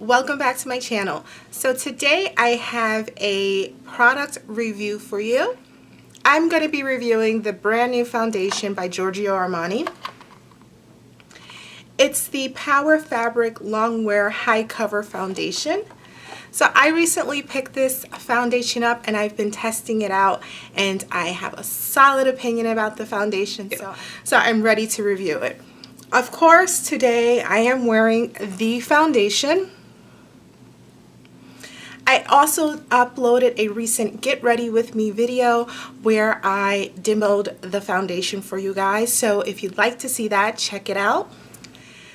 Welcome back to my channel. So today I have a product review for you. I'm going to be reviewing the brand new foundation by Giorgio Armani. It's the Power Fabric Long Wear High Cover Foundation. So I recently picked this foundation up and I've been testing it out and I have a solid opinion about the foundation, so I'm ready to review it. Of course, today I am wearing the foundation. I also uploaded a recent Get Ready With Me video where I demoed the foundation for you guys. So if you'd like to see that, check it out.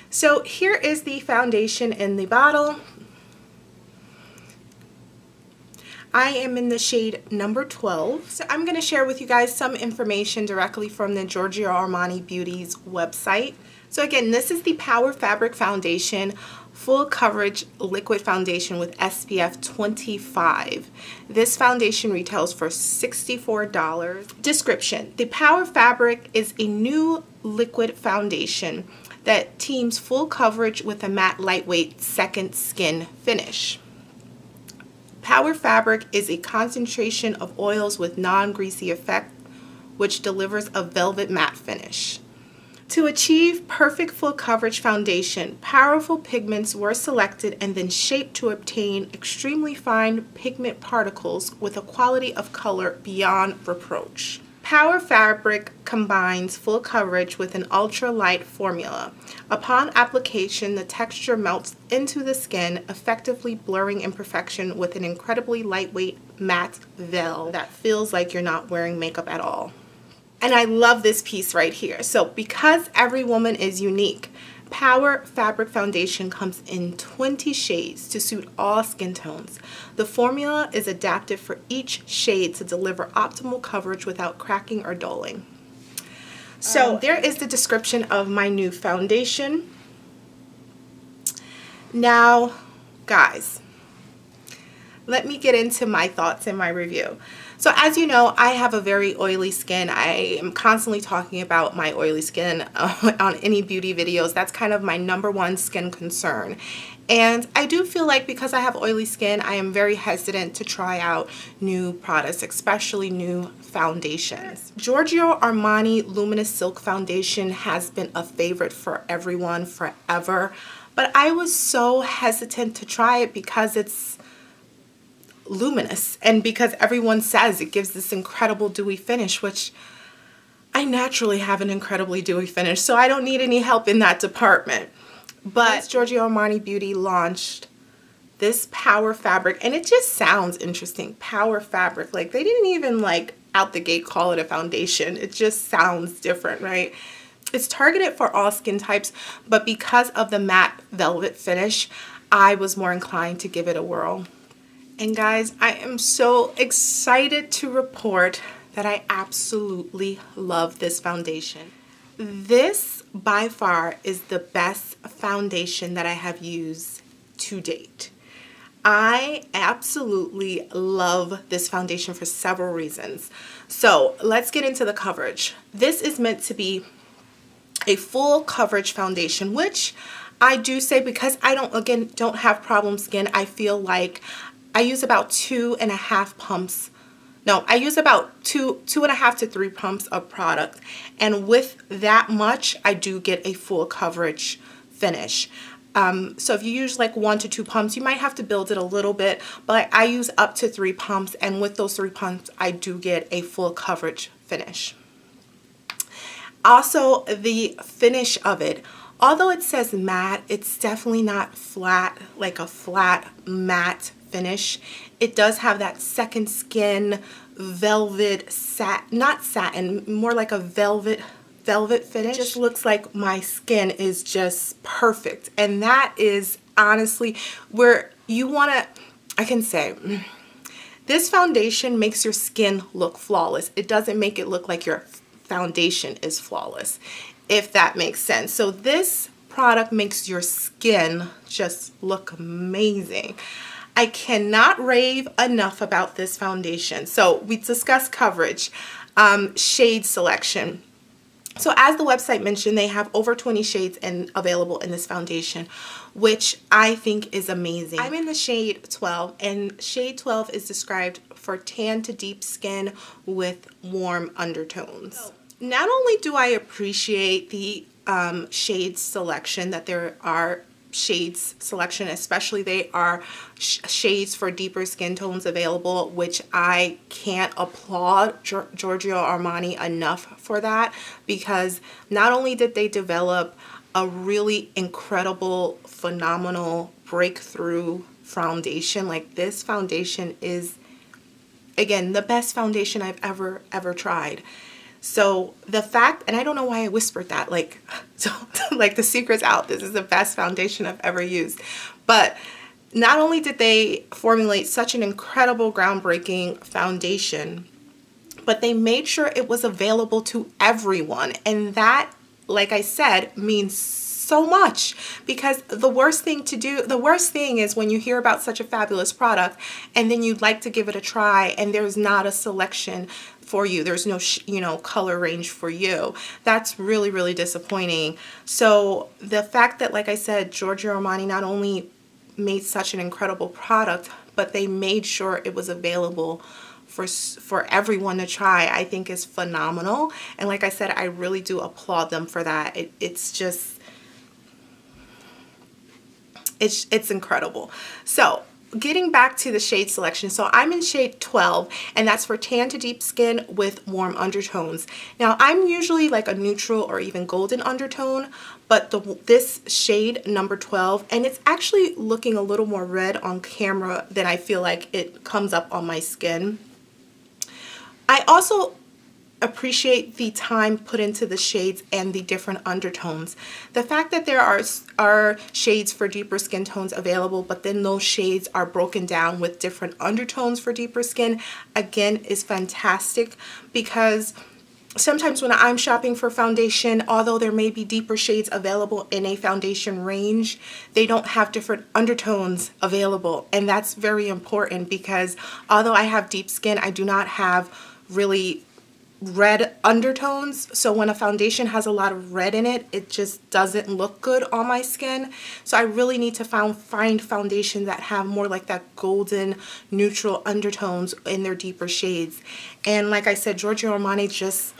So here is the foundation in the bottle. I am in the shade number 12. So I'm going to share with you guys some information directly from the Giorgio Armani Beauty's website. So again, this is the Power Fabric Foundation Full Coverage Liquid Foundation with SPF 25. This foundation retails for $64. Description: the Power Fabric is a new liquid foundation that teams full coverage with a matte lightweight second skin finish. Power Fabric is a concentration of oils with non-greasy effect, which delivers a velvet matte finish. To achieve perfect full coverage foundation, powerful pigments were selected and then shaped to obtain extremely fine pigment particles with a quality of color beyond reproach. Power Fabric combines full coverage with an ultra-light formula. Upon application, the texture melts into the skin, effectively blurring imperfection with an incredibly lightweight matte veil that feels like you're not wearing makeup at all. And I love this piece right here. So because every woman is unique, Power Fabric Foundation comes in 20 shades to suit all skin tones. The formula is adapted for each shade to deliver optimal coverage without cracking or dulling. So there is the description of my new foundation. Now, guys, let me get into my thoughts in my review. So as you know, I have a very oily skin. I am constantly talking about my oily skin on any beauty videos. That's kind of my #1 skin concern. And I do feel like because I have oily skin, I am very hesitant to try out new products, especially new foundations. Giorgio Armani Luminous Silk Foundation has been a favorite for everyone forever, but I was so hesitant to try it because it's luminous and because everyone says it gives this incredible dewy finish, which I naturally have an incredibly dewy finish, so I don't need any help in that department. But Giorgio Armani Beauty launched this Power Fabric, and it just sounds interesting. Power Fabric, like they didn't even like out the gate call it a foundation. It just sounds different, right? It's targeted for all skin types, but because of the matte velvet finish, I was more inclined to give it a whirl. And guys, I am so excited to report that I absolutely love this foundation. This by far is the best foundation that I have used to date. I absolutely love this foundation for several reasons. So let's get into the coverage. This is meant to be a full coverage foundation, which I do say because I don't have problem skin. I feel like I use about 2.5 pumps. No, I use about 2.5 to 3 pumps of product. And with that much, I do get a full coverage finish. So if you use like 1 to 2 pumps, you might have to build it a little bit, but I use up to 3 pumps. And with those 3 pumps, I do get a full coverage finish. Also, the finish of it, although it says matte, it's definitely not flat, like a flat matte finish. It does have that second skin velvet not satin, more like a velvet finish. It just looks like my skin is just perfect, and that is honestly where you want to, I can say this foundation makes your skin look flawless. It doesn't make it look like your foundation is flawless, if that makes sense. So this product makes your skin just look amazing. I cannot rave enough about this foundation. So we discussed coverage, shade selection. So as the website mentioned, they have over 20 shades available in this foundation, which I think is amazing. I'm in the shade 12, and shade 12 is described for tan to deep skin with warm undertones. So not only do I appreciate the shades selection, that there are shades selection, especially they are shades for deeper skin tones available, which I can't applaud Giorgio Armani enough for that, because not only did they develop a really incredible, phenomenal breakthrough foundation, like this foundation is, again, the best foundation I've ever tried. So the fact, and I don't know why I whispered that, like, so, like the secret's out, this is the best foundation I've ever used. But not only did they formulate such an incredible, groundbreaking foundation, but they made sure it was available to everyone. And that, like I said, means so much, because the worst thing is when you hear about such a fabulous product and then you'd like to give it a try and there's not a selection for you, there's no color range for you. That's really, really disappointing. So the fact that, like I said, Giorgio Armani not only made such an incredible product, but they made sure it was available for everyone to try, I think is phenomenal. And like I said, I really do applaud them for that. It's just, it's incredible. So getting back to the shade selection, so I'm in shade 12, and that's for tan to deep skin with warm undertones. Now I'm usually like a neutral or even golden undertone, but this shade number 12, and it's actually looking a little more red on camera than I feel like it comes up on my skin. I also appreciate the time put into the shades and the different undertones. The fact that there are shades for deeper skin tones available, but then those shades are broken down with different undertones for deeper skin, again, is fantastic, because sometimes when I'm shopping for foundation, although there may be deeper shades available in a foundation range, they don't have different undertones available. And that's very important, because although I have deep skin, I do not have really red undertones. So when a foundation has a lot of red in it, it just doesn't look good on my skin. So I really need to find foundations that have more like that golden neutral undertones in their deeper shades. And like I said, Giorgio Armani just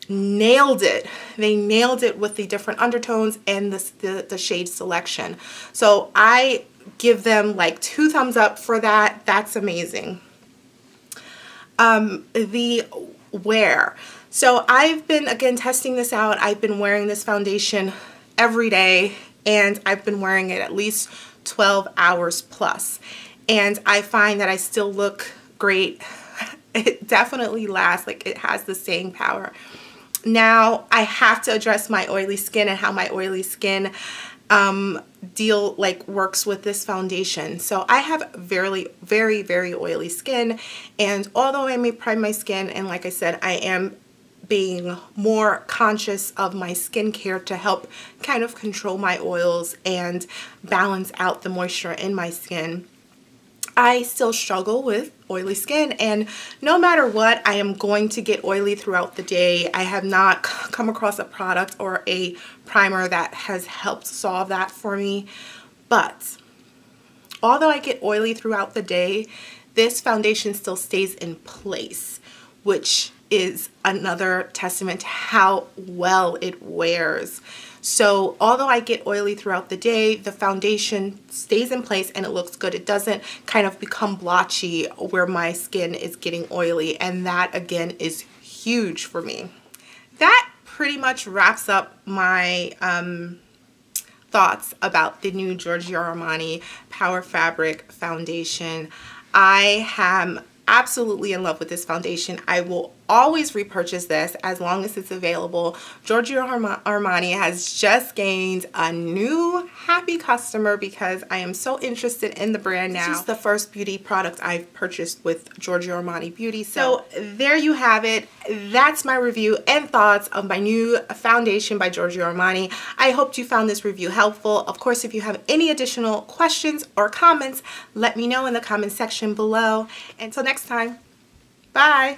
nailed it. They nailed it with the different undertones and the shade selection. So I give them like 2 thumbs up for that. That's amazing. The wear. So I've been, again, testing this out. I've been wearing this foundation every day, and I've been wearing it at least 12 hours plus. And I find that I still look great. It definitely lasts, like it has the staying power. Now I have to address my oily skin and how my oily skin works with this foundation. So I have very, very oily skin, and although I may prime my skin, and like I said, I am being more conscious of my skincare to help kind of control my oils and balance out the moisture in my skin, I still struggle with oily skin, and no matter what, I am going to get oily throughout the day. I have not come across a product or a primer that has helped solve that for me. But although I get oily throughout the day, this foundation still stays in place, which is another testament to how well it wears. So although I get oily throughout the day, the foundation stays in place and it looks good. It doesn't kind of become blotchy where my skin is getting oily, and that again is huge for me. That pretty much wraps up my thoughts about the new Giorgio Armani Power Fabric Foundation. I am absolutely in love with this foundation. I will always repurchase this as long as it's available. Giorgio Armani has just gained a new happy customer because I am so interested in the brand now. This is the first beauty product I've purchased with Giorgio Armani Beauty. So there you have it. That's my review and thoughts of my new foundation by Giorgio Armani. I hope you found this review helpful. Of course, if you have any additional questions or comments, let me know in the comment section below. Until next time, bye.